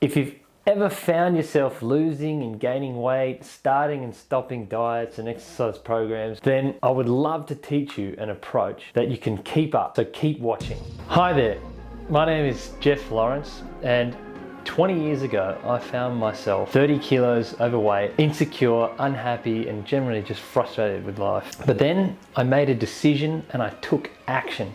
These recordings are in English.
If you've ever found yourself losing and gaining weight, starting and stopping diets and exercise programs, then I would love to teach you an approach that you can keep up, so keep watching. Hi there, my name is Jeff Lawrence, and 20 years ago I found myself 30 kilos overweight, insecure, unhappy, and generally just frustrated with life. But then I made a decision and I took action,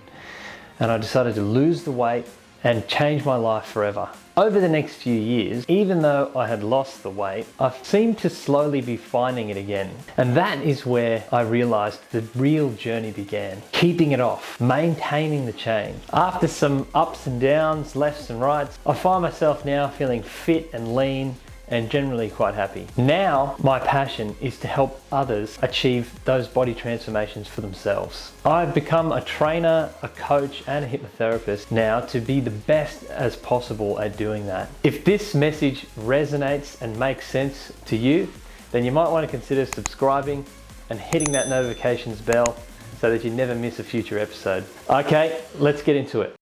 and I decided to lose the weight and change my life forever. Over the next few years, even though I had lost the weight, I seemed to slowly be finding it again. And that is where I realized the real journey began. Keeping it off, maintaining the change. After some ups and downs, lefts and rights, I find myself now feeling fit and lean and generally quite happy. Now, my passion is to help others achieve those body transformations for themselves. I've become a trainer, a coach, and a hypnotherapist now to be the best as possible at doing that. If this message resonates and makes sense to you, then you might want to consider subscribing and hitting that notifications bell so that you never miss a future episode. Okay, let's get into it.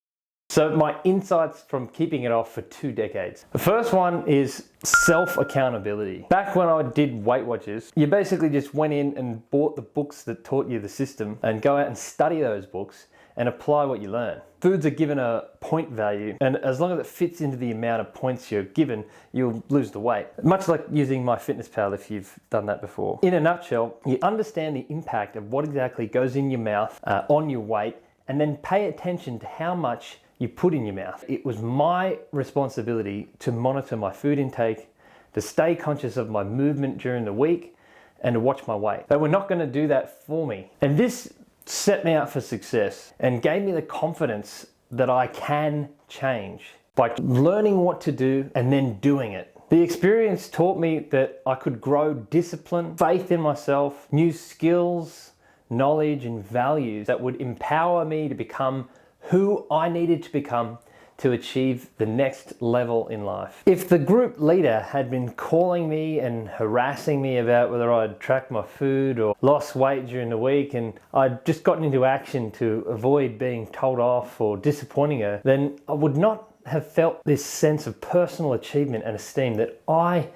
So my insights from keeping it off for 2 decades. The first one is self-accountability. Back when I did Weight Watchers, you basically just went in and bought the books that taught you the system and go out and study those books and apply what you learn. Foods are given a point value, and as long as it fits into the amount of points you're given, you'll lose the weight. Much like using MyFitnessPal if you've done that before. In a nutshell, you understand the impact of what exactly goes in your mouth on your weight, and then pay attention to how much you put in your mouth. It was my responsibility to monitor my food intake, to stay conscious of my movement during the week, and to watch my weight. They were not going to do that for me. And this set me up for success and gave me the confidence that I can change by learning what to do and then doing it. The experience taught me that I could grow discipline, faith in myself, new skills, knowledge, and values that would empower me to become who I needed to become to achieve the next level in life. If the group leader had been calling me and harassing me about whether I'd tracked my food or lost weight during the week, and I'd just gotten into action to avoid being told off or disappointing her, then I would not have felt this sense of personal achievement and esteem that I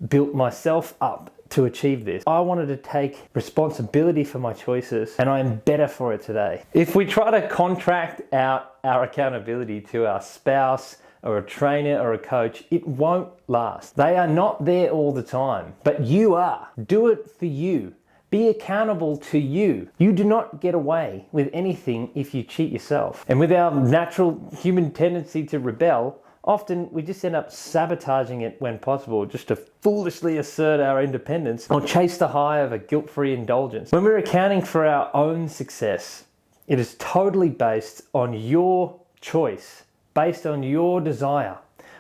built myself up to achieve this. I wanted to take responsibility for my choices, and I am better for it today. If we try to contract out our accountability to our spouse or a trainer or a coach, it won't last. They are not there all the time, but you are. Do it for you. Be accountable to you. You do not get away with anything if you cheat yourself. And with our natural human tendency to rebel, often we just end up sabotaging it when possible, just to foolishly assert our independence or chase the high of a guilt-free indulgence. When we're accounting for our own success, it is totally based on your choice, based on your desire.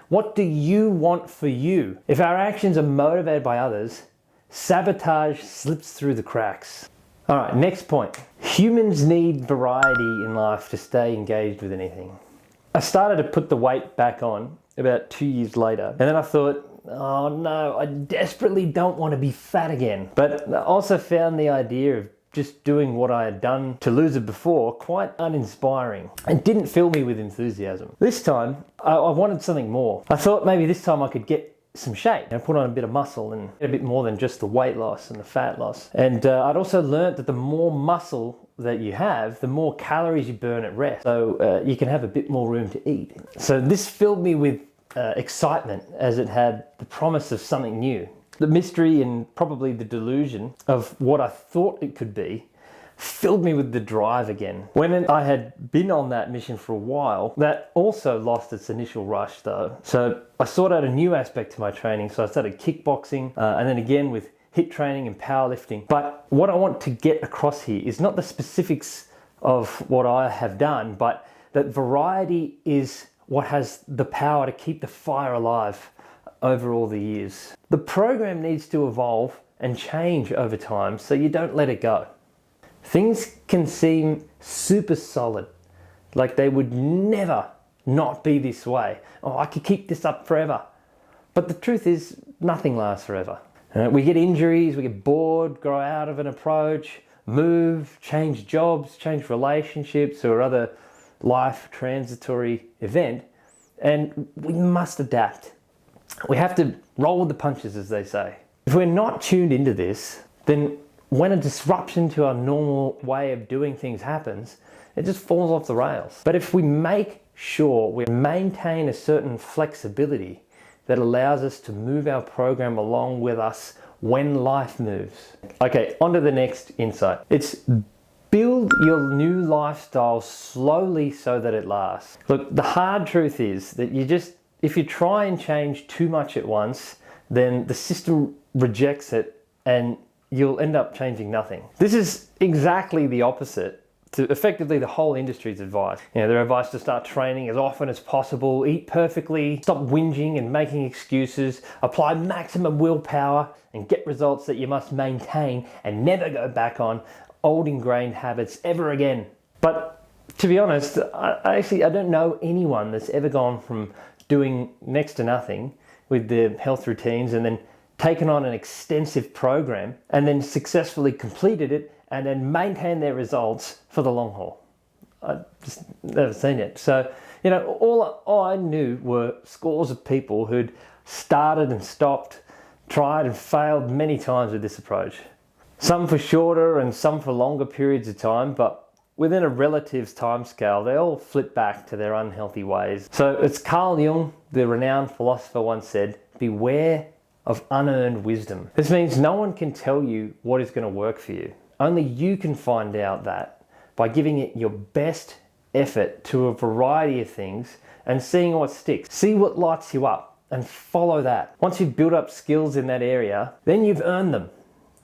What do you want for you? If our actions are motivated by others, sabotage slips through the cracks. All right, next point. Humans need variety in life to stay engaged with anything. I started to put the weight back on about 2 years later, and then I thought, oh no, I desperately don't want to be fat again. But I also found the idea of just doing what I had done to lose it before quite uninspiring and didn't fill me with enthusiasm. This time, I wanted something more. I thought maybe this time I could get some shape and put on a bit of muscle and get a bit more than just the weight loss and the fat loss. And I'd also learned that the more muscle that you have, the more calories you burn at rest. So you can have a bit more room to eat. So this filled me with excitement, as it had the promise of something new. The mystery and probably the delusion of what I thought it could be filled me with the drive again. When I had been on that mission for a while, that also lost its initial rush though. So I sought out a new aspect to my training. So I started kickboxing and then again with HIIT training and powerlifting. But what I want to get across here is not the specifics of what I have done, but that variety is what has the power to keep the fire alive over all the years. The program needs to evolve and change over time so you don't let it go. Things can seem super solid, like they would never not be this way. Oh, I could keep this up forever. But the truth is, nothing lasts forever. We get injuries, we get bored, grow out of an approach, move, change jobs, change relationships or other life transitory event, and we must adapt. We have to roll with the punches, as they say. If we're not tuned into this, then when a disruption to our normal way of doing things happens, it just falls off the rails. But if we make sure we maintain a certain flexibility that allows us to move our program along with us when life moves. Okay, on to the next insight. It's build your new lifestyle slowly so that it lasts. Look, the hard truth is that if you try and change too much at once, then the system rejects it and you'll end up changing nothing. This is exactly the opposite to effectively the whole industry's advice. Their advice to start training as often as possible, eat perfectly, stop whinging and making excuses, apply maximum willpower and get results that you must maintain and never go back on old ingrained habits ever again. But to be honest, I don't know anyone that's ever gone from doing next to nothing with their health routines and then taken on an extensive program and then successfully completed it and then maintained their results for the long haul. I just never seen it. So, all I knew were scores of people who'd started and stopped, tried and failed many times with this approach. Some for shorter and some for longer periods of time, but within a relative time scale, they all flip back to their unhealthy ways. So as Carl Jung, the renowned philosopher, once said, beware of unearned wisdom. This means no one can tell you what is going to work for you. Only you can find out that by giving it your best effort to a variety of things and seeing what sticks. See what lights you up and follow that. Once you've built up skills in that area, then you've earned them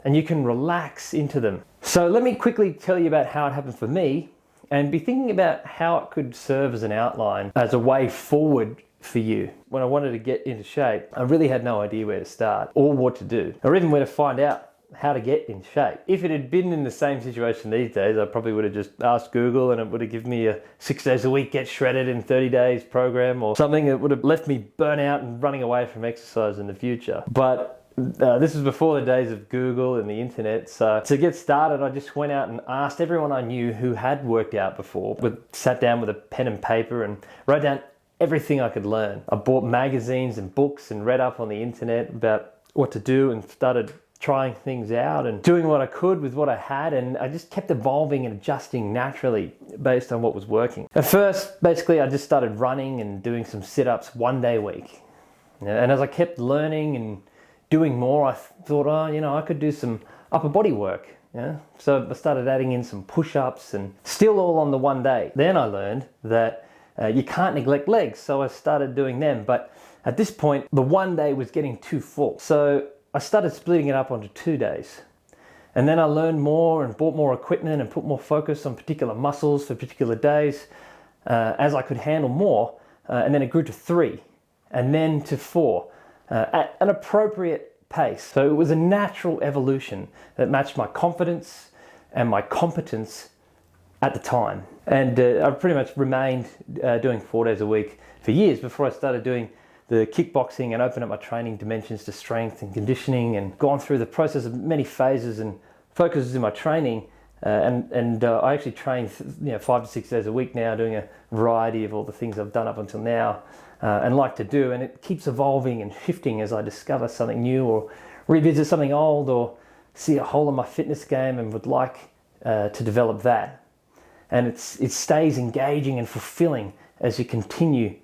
and you can relax into them. So let me quickly tell you about how it happened for me and be thinking about how it could serve as an outline, as a way forward for you. When I wanted to get into shape, I really had no idea where to start or what to do, or even where to find out how to get in shape. If it had been in the same situation these days, I probably would have just asked Google and it would have given me a 6 days a week, get shredded in 30 days program or something that would have left me burnt out and running away from exercise in the future. But this was before the days of Google and the internet. So to get started, I just went out and asked everyone I knew who had worked out before, sat down with a pen and paper and wrote down everything I could learn. I bought magazines and books and read up on the internet about what to do and started trying things out and doing what I could with what I had, and I just kept evolving and adjusting naturally based on what was working. At first, basically, I just started running and doing some sit-ups 1 day a week. And as I kept learning and doing more, I thought, I could do some upper body work. So I started adding in some push-ups and still all on the 1 day. Then I learned that you can't neglect legs, so I started doing them. But at this point, the 1 day was getting too full. So I started splitting it up onto 2 days. And then I learned more and bought more equipment and put more focus on particular muscles for particular days as I could handle more. And then it grew to 3 and then to 4 at an appropriate pace. So it was a natural evolution that matched my confidence and my competence at the time. And I pretty much remained doing 4 days a week for years before I started doing the kickboxing and opened up my training dimensions to strength and conditioning and gone through the process of many phases and focuses in my training. And I actually train 5 to 6 days a week now, doing a variety of all the things I've done up until now and like to do. And it keeps evolving and shifting as I discover something new or revisit something old or see a hole in my fitness game and would like to develop that. And it stays engaging and fulfilling as you continue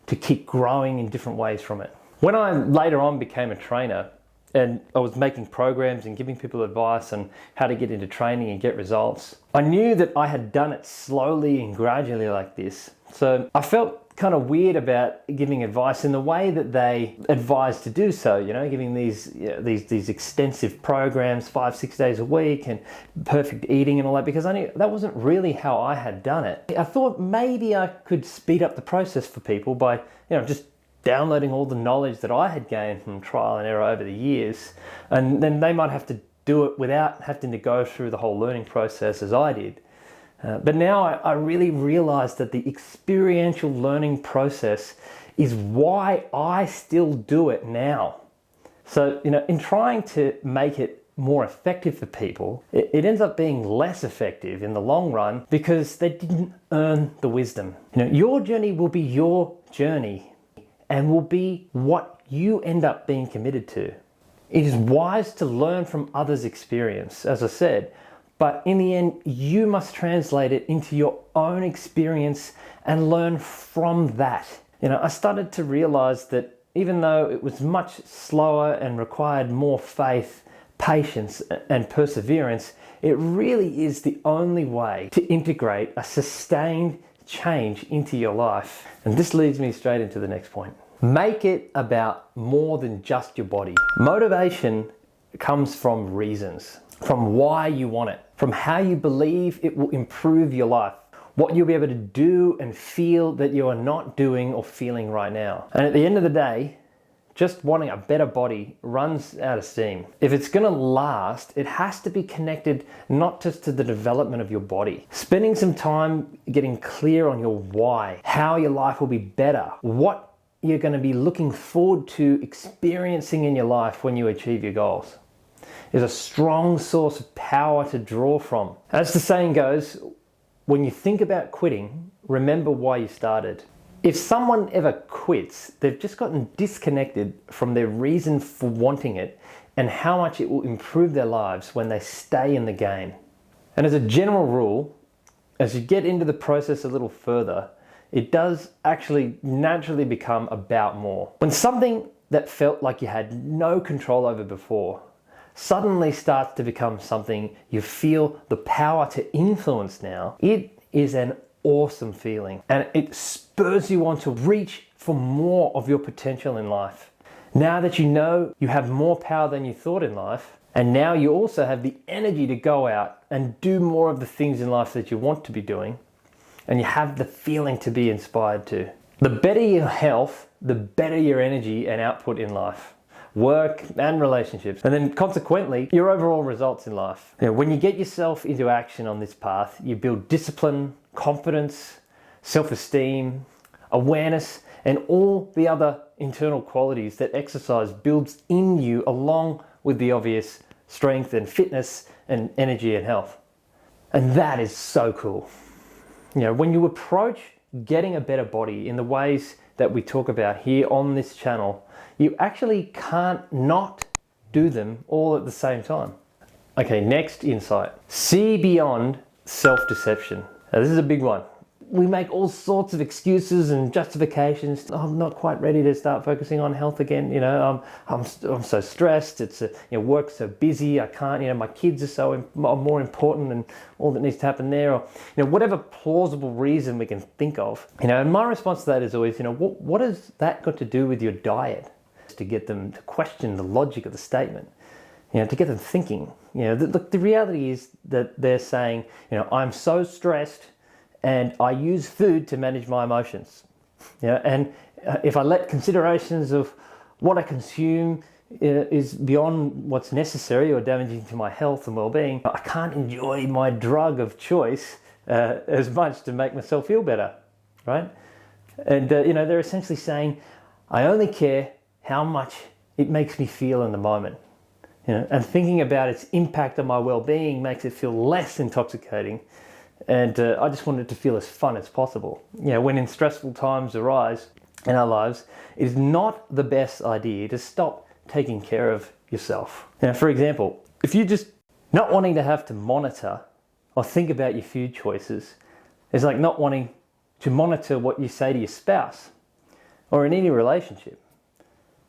to keep growing in different ways from it. When I later on became a trainer and I was making programs and giving people advice on how to get into training and get results, I knew that I had done it slowly and gradually like this. So I felt kind of weird about giving advice in the way that they advised to do so, giving these extensive programs 5-6 days a week and perfect eating and all that, because I knew that wasn't really how I had done it. I thought maybe I could speed up the process for people by just downloading all the knowledge that I had gained from trial and error over the years, and then they might have to do it without having to go through the whole learning process as I did. But now I really realize that the experiential learning process is why I still do it now. So, in trying to make it more effective for people, it ends up being less effective in the long run because they didn't earn the wisdom. Your journey will be your journey and will be what you end up being committed to. It is wise to learn from others' experience, as I said, but in the end, you must translate it into your own experience and learn from that. I started to realize that even though it was much slower and required more faith, patience, and perseverance, it really is the only way to integrate a sustained change into your life. And this leads me straight into the next point. Make it about more than just your body. Motivation comes from reasons, from why you want it, from how you believe it will improve your life, what you'll be able to do and feel that you are not doing or feeling right now. And at the end of the day, just wanting a better body runs out of steam. If it's gonna last, it has to be connected not just to the development of your body. Spending some time getting clear on your why, how your life will be better, what you're going to be looking forward to experiencing in your life when you achieve your goals, is a strong source of power to draw from. As the saying goes, when you think about quitting, remember why you started. If someone ever quits, they've just gotten disconnected from their reason for wanting it and how much it will improve their lives when they stay in the game. And as a general rule, as you get into the process a little further, it does actually naturally become about more. When something that felt like you had no control over before suddenly starts to become something you feel the power to influence now, it is an awesome feeling, and it spurs you on to reach for more of your potential in life. Now that you know you have more power than you thought in life, and now you also have the energy to go out and do more of the things in life that you want to be doing, and you have the feeling to be inspired to. The better your health, the better your energy and output in life, work and relationships, and then consequently your overall results in life. When you get yourself into action on this path, you build discipline, confidence, self-esteem, awareness, and all the other internal qualities that exercise builds in you, along with the obvious strength and fitness and energy and health. And that is so cool. When you approach getting a better body in the ways that we talk about here on this channel, you actually can't not do them all at the same time. Okay, next insight. See beyond self-deception. Now, this is a big one. We make all sorts of excuses and justifications. I'm not quite ready to start focusing on health again. I'm so stressed. It's work's so busy. I can't. My kids are so more important than all that needs to happen there. Or whatever plausible reason we can think of. And my response to that is always, what has that got to do with your diet? To get them to question the logic of the statement. To get them thinking. The reality is that they're saying, I'm so stressed, and I use food to manage my emotions. And if I let considerations of what I consume is beyond what's necessary or damaging to my health and well-being, I can't enjoy my drug of choice as much to make myself feel better, right? And they're essentially saying, I only care how much it makes me feel in the moment. And thinking about its impact on my well-being makes it feel less intoxicating. And I just want it to feel as fun as possible. When in stressful times arise in our lives, it is not the best idea to stop taking care of yourself. For example, if you're just not wanting to have to monitor or think about your food choices, it's like not wanting to monitor what you say to your spouse or in any relationship,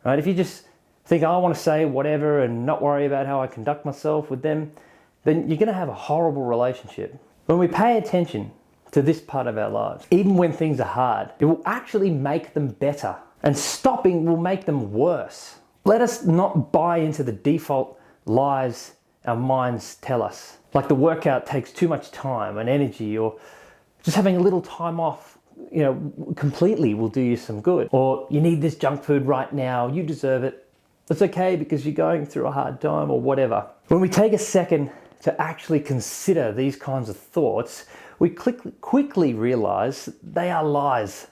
right? If you just think, I want to say whatever and not worry about how I conduct myself with them, then you're going to have a horrible relationship. When we pay attention to this part of our lives, even when things are hard, it will actually make them better, and stopping will make them worse. Let us not buy into the default lies our minds tell us, like the workout takes too much time and energy, or just having a little time off completely will do you some good, or you need this junk food right now, you deserve it, it's okay because you're going through a hard time, or whatever. When we take a second to actually consider these kinds of thoughts, we quickly realize they are lies,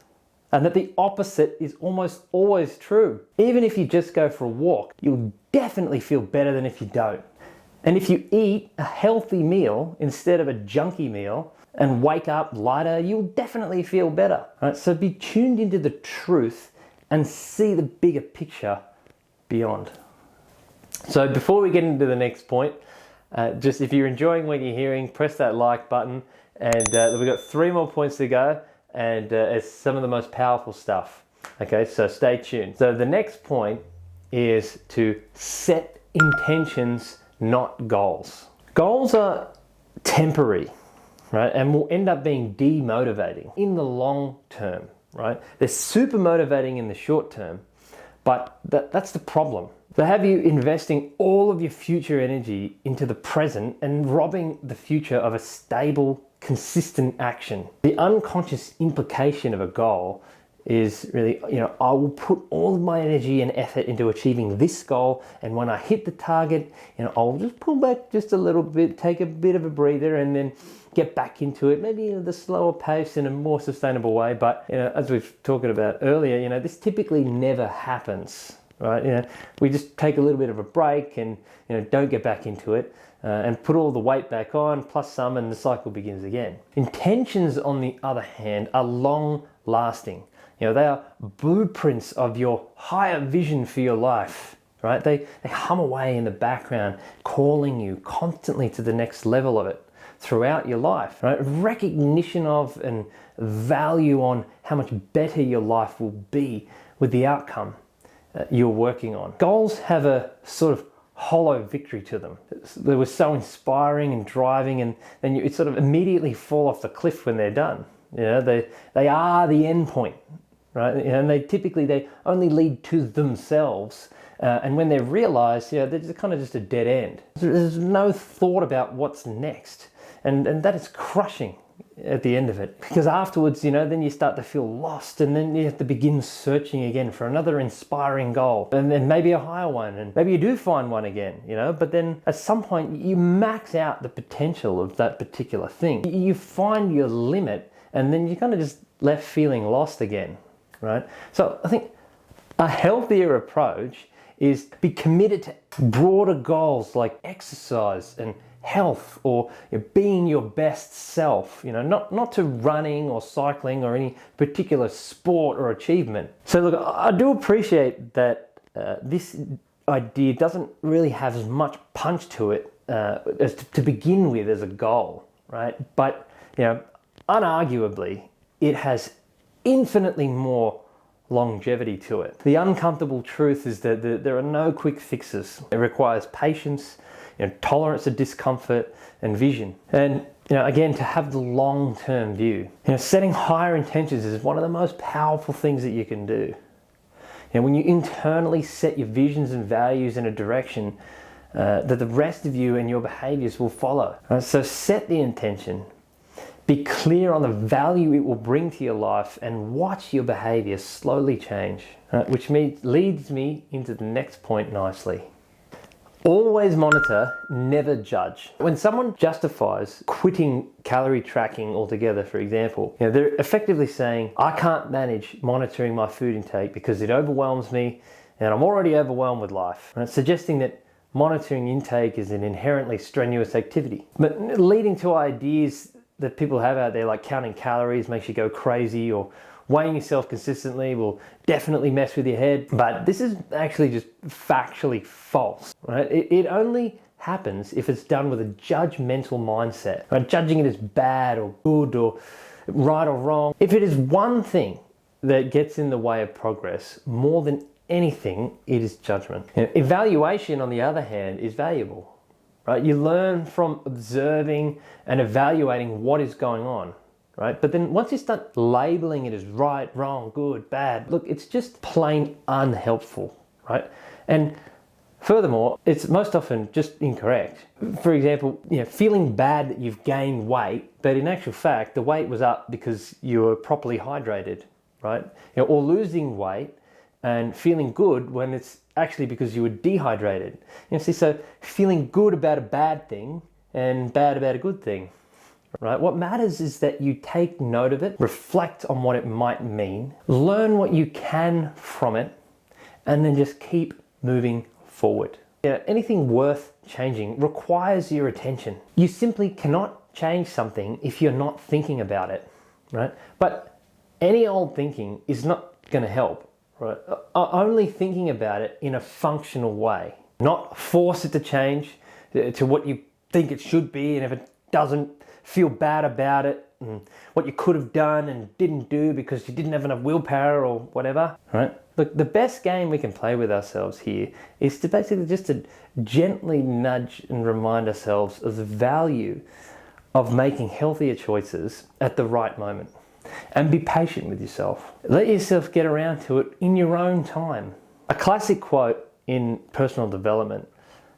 and that the opposite is almost always true. Even if you just go for a walk, you'll definitely feel better than if you don't. And if you eat a healthy meal instead of a junky meal and wake up lighter, you'll definitely feel better. Right? So be tuned into the truth and see the bigger picture beyond. So before we get into the next point, just if you're enjoying what you're hearing, press that like button, and we've got 3 more points to go, and it's some of the most powerful stuff. Okay, so stay tuned. So the next point is to set intentions, not goals. Goals are temporary, right? And will end up being demotivating in the long term, right? They're super motivating in the short term, but that's the problem. They have you investing all of your future energy into the present and robbing the future of a stable, consistent action. The unconscious implication of a goal is really, I will put all of my energy and effort into achieving this goal, and when I hit the target, I'll just pull back just a little bit, take a bit of a breather, and then get back into it, maybe at a slower pace in a more sustainable way. But as we've talked about earlier, this typically never happens, right? We just take a little bit of a break and don't get back into it, and put all the weight back on plus some, and the cycle begins again. Intentions, on the other hand, are long lasting. They are blueprints of your higher vision for your life, right? They hum away in the background, calling you constantly to the next level of it throughout your life, right? Recognition of and value on how much better your life will be with the outcome you're working on. Goals have a sort of hollow victory to them. They were so inspiring and driving, and then you sort of immediately fall off the cliff when they're done. They are the end point. Right? And they only lead to themselves, and when they're realized, they're just kind of just a dead end. There's no thought about what's next, and that is crushing at the end of it, because afterwards, then you start to feel lost, and then you have to begin searching again for another inspiring goal, and then maybe a higher one, and maybe you do find one again, but then at some point you max out the potential of that particular thing. You find your limit, and then you kind of just left feeling lost again. Right? So I think a healthier approach is to be committed to broader goals like exercise and health, or being your best self, not to running or cycling or any particular sport or achievement. So look, I do appreciate that this idea doesn't really have as much punch to it as to begin with as a goal, right? But unarguably, it has infinitely more longevity to it. The uncomfortable truth is that there are no quick fixes. It requires patience, tolerance of discomfort, and vision. And again, to have the long-term view. Setting higher intentions is one of the most powerful things that you can do. When you internally set your visions and values in a direction that the rest of you and your behaviors will follow. So set the intention. Be clear on the value it will bring to your life, and watch your behavior slowly change, which leads me into the next point nicely. Always monitor, never judge. When someone justifies quitting calorie tracking altogether, for example, they're effectively saying, I can't manage monitoring my food intake because it overwhelms me and I'm already overwhelmed with life. Suggesting that monitoring intake is an inherently strenuous activity, but leading to ideas that people have out there, like counting calories makes you go crazy, or weighing yourself consistently will definitely mess with your head. But this is actually just factually false, right? It only happens if it's done with a judgmental mindset, right? Judging it as bad or good or right or wrong. If it is one thing that gets in the way of progress more than anything, it is judgment. Evaluation, on the other hand, is valuable. Right? You learn from observing and evaluating what is going on, right? But then once you start labeling it as right, wrong, good, bad, look, it's just plain unhelpful, right? And furthermore, it's most often just incorrect. For example, feeling bad that you've gained weight, but in actual fact, the weight was up because you were properly hydrated, right? Or losing weight and feeling good when it's actually because you were dehydrated. So feeling good about a bad thing and bad about a good thing, right? What matters is that you take note of it, reflect on what it might mean, learn what you can from it, and then just keep moving forward. Anything worth changing requires your attention. You simply cannot change something if you're not thinking about it, right? But any old thinking is not going to help. right? Only thinking about it in a functional way, not force it to change to what you think it should be, and if it doesn't, feel bad about it, and what you could have done and didn't do because you didn't have enough willpower or whatever, right? Look, the best game we can play with ourselves here is to basically just to gently nudge and remind ourselves of the value of making healthier choices at the right moment. And be patient with yourself. Let yourself get around to it in your own time. A classic quote in personal development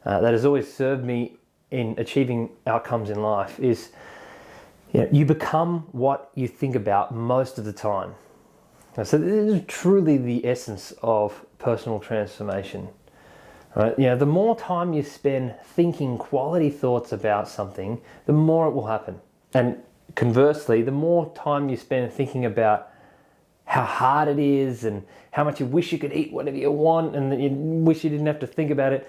that has always served me in achieving outcomes in life is, you become what you think about most of the time. So this is truly the essence of personal transformation. Right? The more time you spend thinking quality thoughts about something, the more it will happen. And conversely, the more time you spend thinking about how hard it is and how much you wish you could eat whatever you want and that you wish you didn't have to think about it,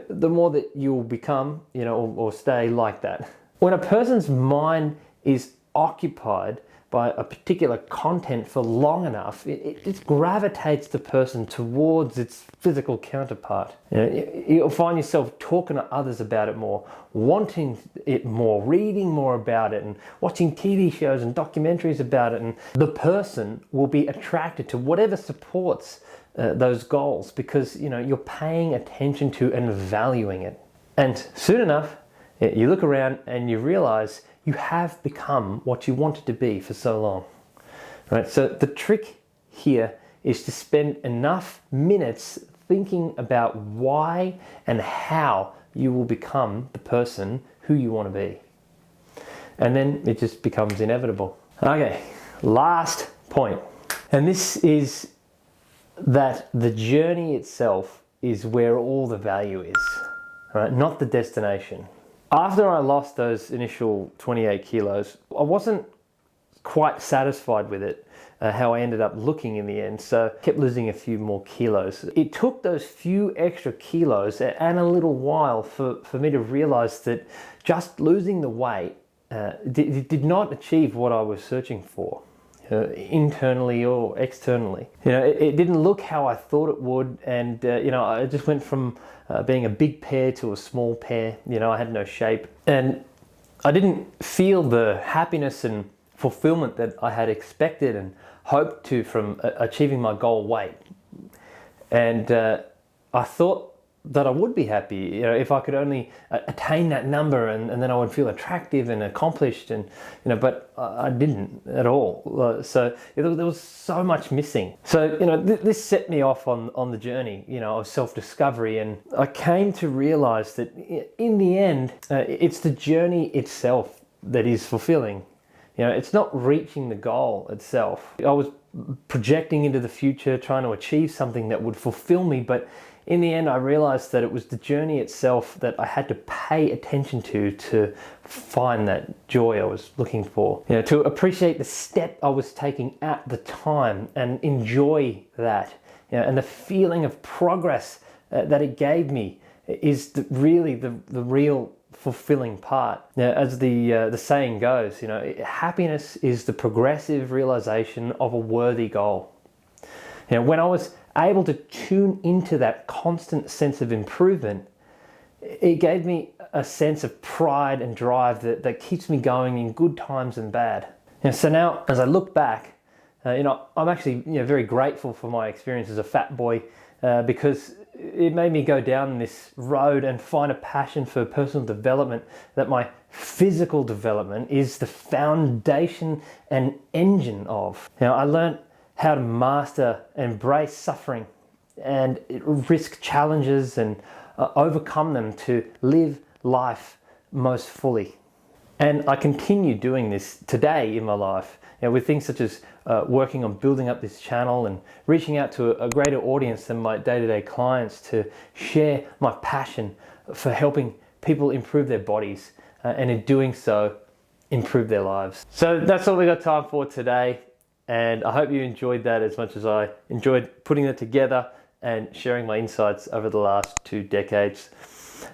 the more that you'll become, or stay like that. When a person's mind is occupied by a particular content for long enough, it just gravitates the person towards its physical counterpart. You'll find yourself talking to others about it more, wanting it more, reading more about it, and watching TV shows and documentaries about it. And the person will be attracted to whatever supports those goals because you're paying attention to and valuing it. And soon enough, you look around and you realize you have become what you wanted to be for so long, right? So the trick here is to spend enough minutes thinking about why and how you will become the person who you want to be. And then it just becomes inevitable. Okay, last point. And this is that the journey itself is where all the value is, right? Not the destination. After I lost those initial 28 kilos, I wasn't quite satisfied with it, how I ended up looking in the end, so I kept losing a few more kilos. It took those few extra kilos and a little while for me to realize that just losing the weight did not achieve what I was searching for, internally or externally. It didn't look how I thought it would, and I just went from being a big pear to a small pear. I had no shape, and I didn't feel the happiness and fulfillment that I had expected and hoped to from achieving my goal weight. And I thought that I would be happy, if I could only attain that number, and then I would feel attractive and accomplished, and but I didn't at all. So there was so much missing. So this set me off on the journey, of self-discovery, and I came to realize that in the end, it's the journey itself that is fulfilling. It's not reaching the goal itself. I was projecting into the future, trying to achieve something that would fulfill me, but in the end, I realized that it was the journey itself that I had to pay attention to find that joy I was looking for. To appreciate the step I was taking at the time and enjoy that. And the feeling of progress that it gave me is really the real fulfilling part. As the saying goes, happiness is the progressive realization of a worthy goal. When I was able to tune into that constant sense of improvement, it gave me a sense of pride and drive that keeps me going in good times and bad. So now, as I look back, I'm actually very grateful for my experience as a fat boy, because it made me go down this road and find a passion for personal development, that my physical development is the foundation and engine of. I learned how to master and embrace suffering and risk challenges and overcome them to live life most fully. And I continue doing this today in my life, with things such as working on building up this channel and reaching out to a greater audience than my day-to-day clients to share my passion for helping people improve their bodies, and in doing so, improve their lives. So that's all we got time for today. And I hope you enjoyed that as much as I enjoyed putting it together and sharing my insights over the last 2 decades.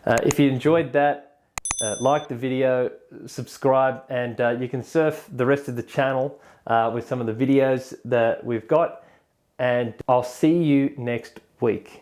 If you enjoyed that, like the video, subscribe, and you can surf the rest of the channel with some of the videos that we've got. and I'll see you next week.